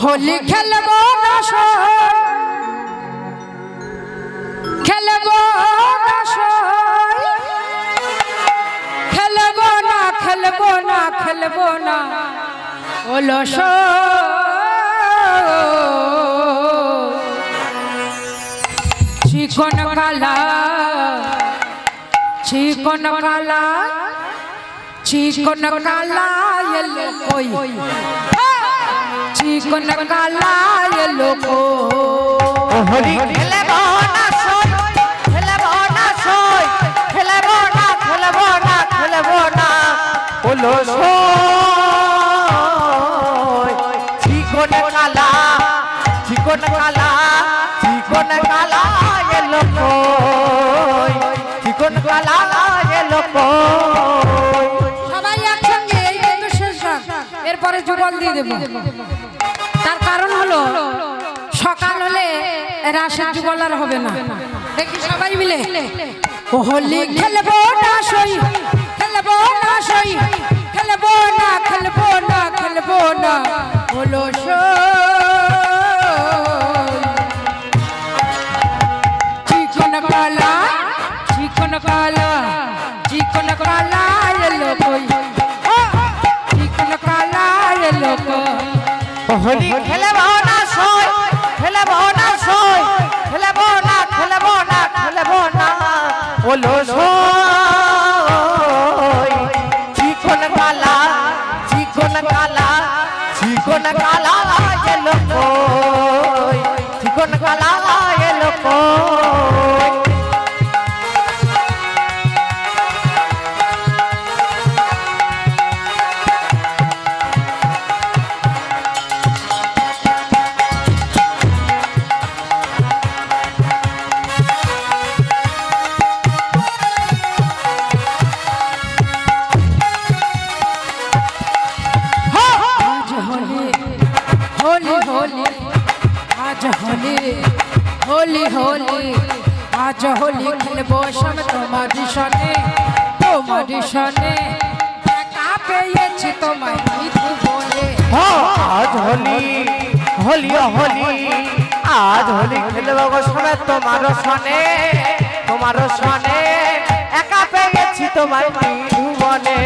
होली खेलबो ना खेलबो ना खेलबो ना खेलबो ना खेलबो ना ओलो चिकन काला चिकन काला चिकन काला ये कोई चिकन काला ये लोको होली खेलबो ना सोई खेलबो ना सोई खेलबो ना खेलबो ना खेलबो ना बोलो सोई चिकन काला चिकन काला चिकन काला ये लोको चिकन काला ये लोको সবাই একসঙ্গে এই কিন্তু শেষ রাত এরপরে যুগল দিয়ে দেব তার কারণ হলো সকাল হলে রাশের যুগল আর হবে না দেখি সবাই মিলে হোলি খেলবো না সই খেলবো না সই খেলবো না খেলবো না খেলবো না হলো চিকন কালা চিকন কালা চিকন কালা এলো কই চিকন কালা এলো কই होली खेलबो ना सोई खेलबो ना सोई खेलबो ना खेलबो ना खेलबो ना बोलो सोई चिकन काला चिकन काला चिकन काला ये लोको चिकन काला ये लोको होली होली आज होली होली होली आज होली खेलबो सम তোমারি সনে একা পেয়েছি তোমায় মিঠু বলে आज होली होली होली आज होली खेलबो समय তোমার সনে একা পেয়েছি তোমায় মিঠু বনে